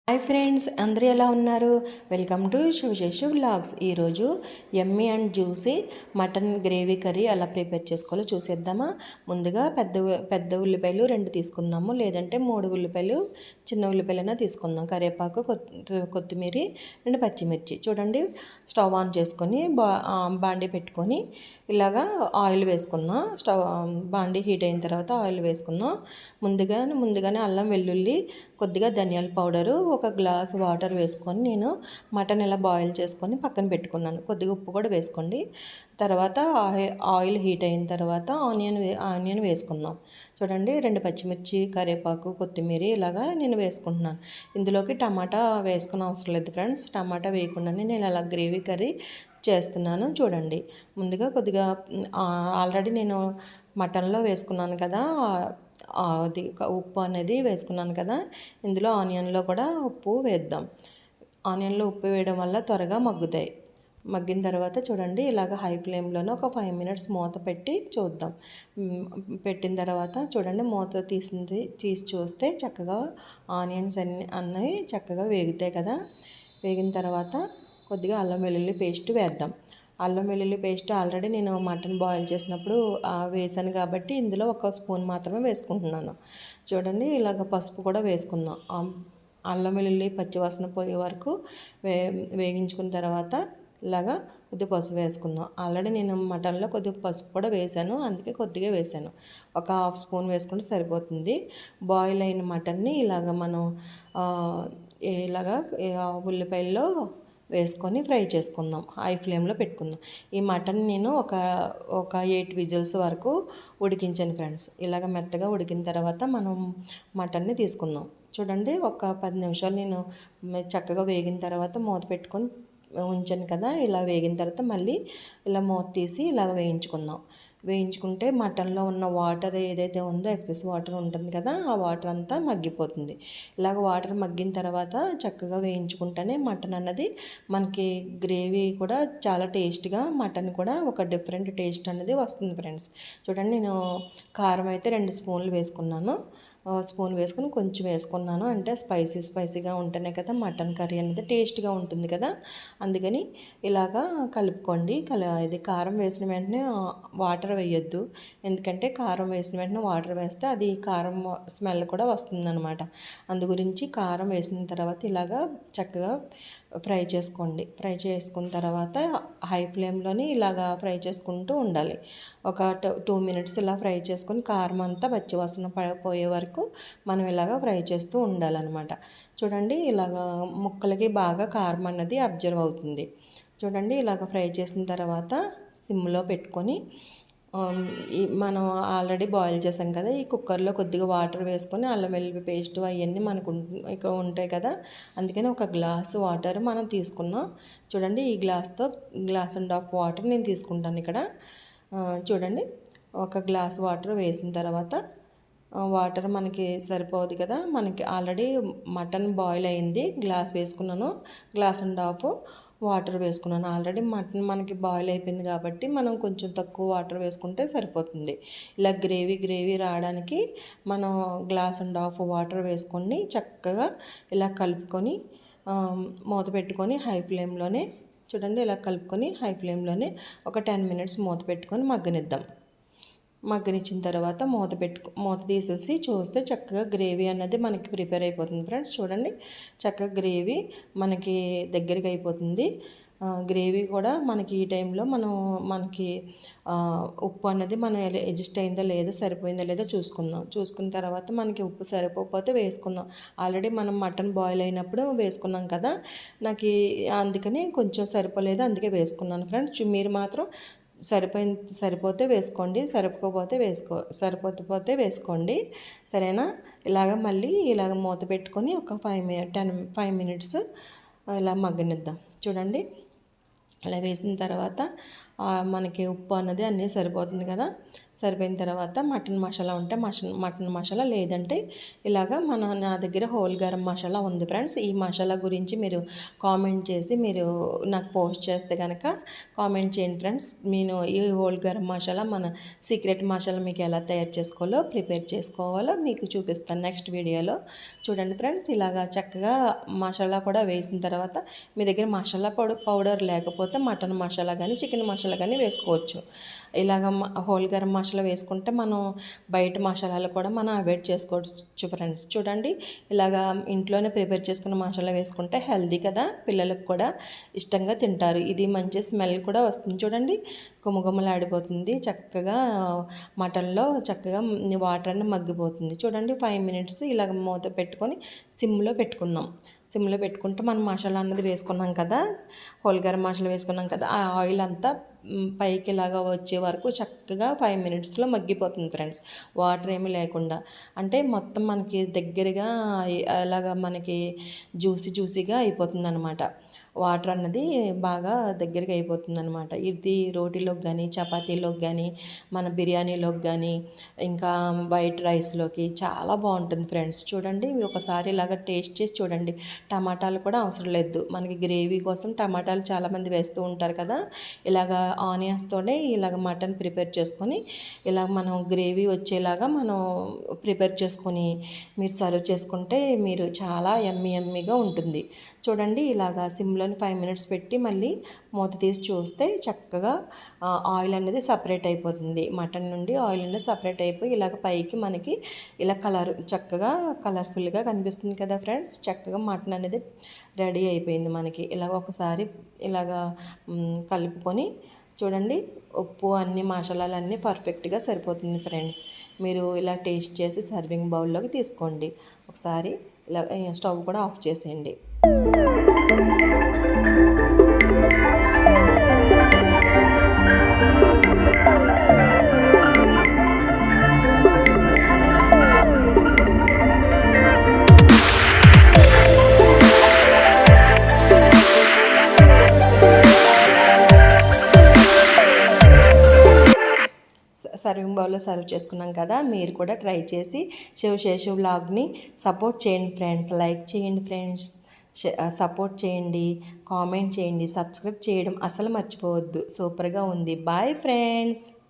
Hi friends, అందరూ ఎలా ఉన్నారు? Welcome to Sivaseshu vlogs. ఈరోజు yummy and juicy mutton gravy curry ఎలా ప్రిపేర్ చేసుకోవాలో చూసేద్దామా. ముందుగా పెద్ద ఉల్లిపాయలు 2 తీసుకుందాము, లేదంటే 3 ఉల్లిపాయలు చిన్న ఉల్లిపాయలైనా తీసుకుందాం. కరివేపాకు, కొత్తిమీర, 2 పచ్చిమిర్చి. చూడండి, స్టవ్ ఆన్ చేసుకొని బాండీ పెట్టుకొని ఇలాగా ఆయిల్ వేసుకుందాం. బాండీ హీట్ అయిన తర్వాత ఆయిల్ వేసుకుందాం. ముందుగానే అల్లం వెల్లుల్లి, కొద్దిగా ధనియాల పౌడరు, ఒక గ్లాస్ వాటర్ వేసుకొని నేను మటన్ ఇలా బాయిల్ చేసుకొని పక్కన పెట్టుకున్నాను. కొద్దిగా ఉప్పు కూడా వేసుకోండి. తర్వాత ఆయిల్ హీట్ అయిన తర్వాత ఆనియన్ వేసుకుందాం. చూడండి, 2 పచ్చిమిర్చి, కరివేపాకు, కొత్తిమీర ఇలాగా నేను వేసుకుంటున్నాను. ఇందులోకి టమాటా వేసుకునే అవసరం లేదు ఫ్రెండ్స్. టమాటా వేయకుండానే నేను అలా గ్రేవీ కర్రీ చేస్తున్నాను. చూడండి, ముందుగా కొద్దిగా ఆల్రెడీ నేను మటన్లో వేసుకున్నాను కదా, అది ఉప్పు అనేది వేసుకున్నాను కదా, ఇందులో ఆనియన్లో కూడా ఉప్పు వేద్దాం. ఆనియన్లో ఉప్పు వేయడం వల్ల త్వరగా మగ్గుతాయి. మగ్గిన తర్వాత చూడండి, ఇలాగ హై ఫ్లేమ్లోనే ఒక 5 మినిట్స్ మూత పెట్టి చూద్దాం. పెట్టిన తర్వాత చూడండి, మూత తీసి చూస్తే చక్కగా ఆనియన్స్ అన్నీ చక్కగా వేగుతాయి కదా. వేగిన తర్వాత కొద్దిగా అల్లం వెల్లుల్లి పేస్ట్ వేద్దాం. అల్లం వెల్లుల్లి పేస్ట్ ఆల్రెడీ నేను మటన్ బాయిల్ చేసినప్పుడు వేసాను కాబట్టి ఇందులో 1 స్పూన్ మాత్రమే వేసుకుంటున్నాను. చూడండి, ఇలాగ పసుపు కూడా వేసుకుందాం. అల్లం వెల్లుల్లి పచ్చివాసన పోయే వరకు వేగించుకున్న తర్వాత ఇలాగా కొద్దిగా పసుపు వేసుకుందాం. ఆల్రెడీ నేను మటన్లో కొద్దిగా పసుపు కూడా వేసాను, అందుకే కొద్దిగా వేసాను. ఒక 1/2 స్పూన్ వేసుకుంటే సరిపోతుంది. బాయిల్ అయిన మటన్ని ఇలాగ మనం ఇలాగా ఉల్లిపాయల్లో వేసుకొని ఫ్రై చేసుకుందాం. హై ఫ్లేమ్లో పెట్టుకుందాం. ఈ మటన్ నేను ఒక 8 విజిల్స్ వరకు ఉడికించాను ఫ్రెండ్స్. ఇలాగ మెత్తగా ఉడికిన తర్వాత మనం మటన్ని తీసుకుందాం. చూడండి, ఒక 10 నిమిషాలు నేను చక్కగా వేగిన తర్వాత మూత పెట్టుకొని ఉంచాను కదా. ఇలా వేగిన తర్వాత మళ్ళీ ఇలా మూత తీసి ఇలాగ వేయించుకుంటే మటన్లో ఉన్న వాటర్ ఏదైతే ఉందో ఎక్సెస్ వాటర్ ఉంటుంది కదా, ఆ వాటర్ అంతా మగ్గిపోతుంది. ఇలాగ వాటర్ మగ్గిన తర్వాత చక్కగా వేయించుకుంటేనే మటన్ అన్నది మనకి గ్రేవీ కూడా చాలా టేస్ట్గా, మటన్ కూడా ఒక డిఫరెంట్ టేస్ట్ అనేది వస్తుంది ఫ్రెండ్స్. చూడండి, నేను కారం అయితే 2 స్పూన్లు వేసుకున్నాను. స్పూన్ వేసుకొని కొంచెం వేసుకున్నాను, అంటే స్పైసీగా ఉంటేనే కదా మటన్ కర్రీ అనేది టేస్ట్గా ఉంటుంది కదా. అందుకని ఇలాగా కలుపుకోండి. ఇది కారం వేసిన వెంటనే వాటర్ వేయొద్దు, ఎందుకంటే కారం వేసిన వెంటనే వాటర్ వేస్తే అది కారం స్మెల్ కూడా వస్తుందన్నమాట. అందు గురించి కారం వేసిన తర్వాత ఇలాగా చక్కగా ఫ్రై చేసుకోండి. ఫ్రై చేసుకున్న తర్వాత హై ఫ్లేమ్లోని ఇలాగా ఫ్రై చేసుకుంటూ ఉండాలి. ఒక 2 మినిట్స్ ఇలా ఫ్రై చేసుకొని కారం అంతా పచ్చివాసన పోయే వరకు మనం ఇలాగా ఫ్రై చేస్తూ ఉండాలన్నమాట. చూడండి, ఇలాగా ముక్కలకి బాగా కారం అన్నది అబ్జర్వ్ అవుతుంది. చూడండి, ఇలాగ ఫ్రై చేసిన తర్వాత సిమ్లో పెట్టుకొని మనం ఆల్రెడీ బాయిల్ చేసాం కదా, ఈ కుక్కర్లో కొద్దిగా వాటర్ వేసుకొని అల్లం వెల్లుల్లి పేస్ట్ అవన్నీ మనకు ఇక ఉంటాయి కదా, అందుకని 1 గ్లాస్ వాటర్ మనం తీసుకున్నాం. చూడండి, ఈ గ్లాస్ అండ్ హాఫ్ వాటర్ నేను తీసుకుంటాను ఇక్కడ. చూడండి, 1 గ్లాస్ వాటర్ వేసిన తర్వాత వాటర్ మనకి సరిపోదు కదా, మనకి ఆల్రెడీ మటన్ బాయిల్ అయింది. గ్లాస్ వేసుకున్నాను, గ్లాస్ అండ్ హాఫ్ వాటర్ వేసుకున్నాను. ఆల్రెడీ మటన్ మనకి బాయిల్ అయిపోయింది కాబట్టి మనం కొంచెం తక్కువ వాటర్ వేసుకుంటే సరిపోతుంది. ఇలా గ్రేవీ రావడానికి మనం గ్లాస్ అండ్ హాఫ్ వాటర్ వేసుకొని చక్కగా ఇలా కలుపుకొని మూత పెట్టుకొని హై ఫ్లేమ్లోనే చూడండి, ఇలా కలుపుకొని హై ఫ్లేమ్లోనే ఒక 10 మినిట్స్ మూత పెట్టుకొని మగ్గనిచ్చిన తర్వాత మూత తీసేసి చూస్తే చక్కగా గ్రేవీ అన్నది మనకి ప్రిపేర్ అయిపోతుంది ఫ్రెండ్స్. చూడండి, చక్కగా గ్రేవీ మనకి దగ్గరికి అయిపోతుంది. గ్రేవీ కూడా మనకి ఈ టైంలో మనకి ఉప్పు అన్నది మనం అడ్జస్ట్ అయిందా లేదా, సరిపోయిందా లేదా చూసుకున్న తర్వాత మనకి ఉప్పు సరిపోకపోతే వేసుకుందాం. ఆల్రెడీ మనం మటన్ బాయిల్ అయినప్పుడు వేసుకున్నాం కదా, నాకు అందుకని కొంచెం సరిపోలేదు, అందుకే వేసుకున్నాను ఫ్రెండ్స్. మీరు మాత్రం సరిపోతే వేసుకోండి, సరిపోతే వేసుకోండి, సరేనా. మళ్ళీ ఇలాగ మూత పెట్టుకొని ఒక 5 మినిట్స్ ఇలా మగ్గనిద్దాం. చూడండి, అలా వేసిన తర్వాత మనకి ఉప్పు అన్నది అన్నీ సరిపోతుంది కదా. సరిపోయిన తర్వాత మటన్ మసాలా ఉంటే మటన్ మసాలా, లేదంటే ఇలాగా నా దగ్గర హోల్ గరం మసాలా ఉంది ఫ్రెండ్స్. ఈ మసాలా గురించి మీరు కామెంట్ చేసి మీరు నాకు పోస్ట్ చేస్తే కనుక కామెంట్ చేయండి ఫ్రెండ్స్. నేను ఈ హోల్ గరం మసాలా, మన సీక్రెట్ మసాలా మీకు ఎలా తయారు చేసుకోవాలో, ప్రిపేర్ చేసుకోవాలో మీకు చూపిస్తాను నెక్స్ట్ వీడియోలో. చూడండి ఫ్రెండ్స్, ఇలాగా చక్కగా మసాలా కూడా వేసిన తర్వాత మీ దగ్గర మసాలా పౌడర్ లేకపోతే మటన్ మసాలా కానీ చికెన్ మసాలా కానీ వేసుకోవచ్చు. ఇలాగ హోల్ గరం మసాలా వేసుకుంటే మనం బయట మసాలాలు కూడా మనం అవాయిడ్ చేసుకోవచ్చు ఫ్రెండ్స్. చూడండి, ఇలాగా ఇంట్లోనే ప్రిపేర్ చేసుకున్న మసాలా వేసుకుంటే హెల్దీ కదా, పిల్లలకు కూడా ఇష్టంగా తింటారు. ఇది మంచి స్మెల్ కూడా వస్తుంది. చూడండి, గుమగుమలాడిపోతుంది చక్కగా, మటన్లో చక్కగా వాటర్ అన్నీ మగ్గిపోతుంది. చూడండి, 5 మినిట్స్ ఇలాగ మూత పెట్టుకొని సిమ్లో పెట్టుకుందాం. సిమ్లో పెట్టుకుంటే మనం మసాలా అన్నది వేసుకున్నాం కదా, హోల్ గరం మసాలా వేసుకున్నాం కదా, ఆ ఆయిల్ అంతా పైకి ఇలాగా వచ్చే వరకు చక్కగా 5 మినిట్స్లో మగ్గిపోతుంది ఫ్రెండ్స్. వాటర్ ఏమీ లేకుండా, అంటే మొత్తం మనకి దగ్గరగా అలాగా మనకి జ్యూసీగా అయిపోతుంది అనమాట. వాటర్ అన్నది బాగా దగ్గరగా అయిపోతుంది అనమాట. ఇది రోటీలోకి కానీ, చపాతీలోకి కానీ, మన బిర్యానీలోకి కానీ, ఇంకా వైట్ రైస్లోకి చాలా బాగుంటుంది ఫ్రెండ్స్. చూడండి, ఒకసారి ఇలాగ టేస్ట్ చేసి చూడండి. టమాటాలు కూడా అవసరం లేదు. మనకి గ్రేవీ కోసం టమాటాలు చాలామంది వేస్తూ ఉంటారు కదా, ఇలాగ ఆనియన్స్తోనే ఇలాగ మటన్ ప్రిపేర్ చేసుకొని ఇలా మనం గ్రేవీ వచ్చేలాగా మనం ప్రిపేర్ చేసుకొని మీరు సర్వ్ చేసుకుంటే మీరు చాలా యమ్మీగా ఉంటుంది. చూడండి, ఇలాగా సిమ్లో 5 మినిట్స్ పెట్టి మళ్ళీ మూత తీసి చూస్తే చక్కగా ఆయిల్ అనేది సపరేట్ అయిపోతుంది. మటన్ నుండి ఆయిల్ అనేది సపరేట్ అయిపోయి ఇలాగ పైకి మనకి ఇలా చక్కగా కలర్ఫుల్గా కనిపిస్తుంది కదా ఫ్రెండ్స్. చక్కగా మటన్ అనేది రెడీ అయిపోయింది మనకి. ఇలా ఒకసారి ఇలాగా కలుపుకొని చూడండి, ఉప్పు అన్ని మసాలాలు అన్నీ పర్ఫెక్ట్గా సరిపోతుంది ఫ్రెండ్స్. మీరు ఇలా టేస్ట్ చేసి సర్వింగ్ బౌల్లోకి తీసుకోండి. ఒకసారి ఇలా స్టవ్ కూడా ఆఫ్ చేసేయండి. సర్వింగ్ బౌల్లో సర్వ్ చేసుకున్నాం కదా, మీరు కూడా ట్రై చేసి శివశేషు వ్లాగ్ని సపోర్ట్ చేయండి ఫ్రెండ్స్. లైక్ చేయండి ఫ్రెండ్స్, సపోర్ట్ చేయండి, కామెంట్ చేయండి, సబ్స్క్రైబ్ చేయడం అసలు మర్చిపోవద్దు. సూపర్గా ఉంది. Bye friends.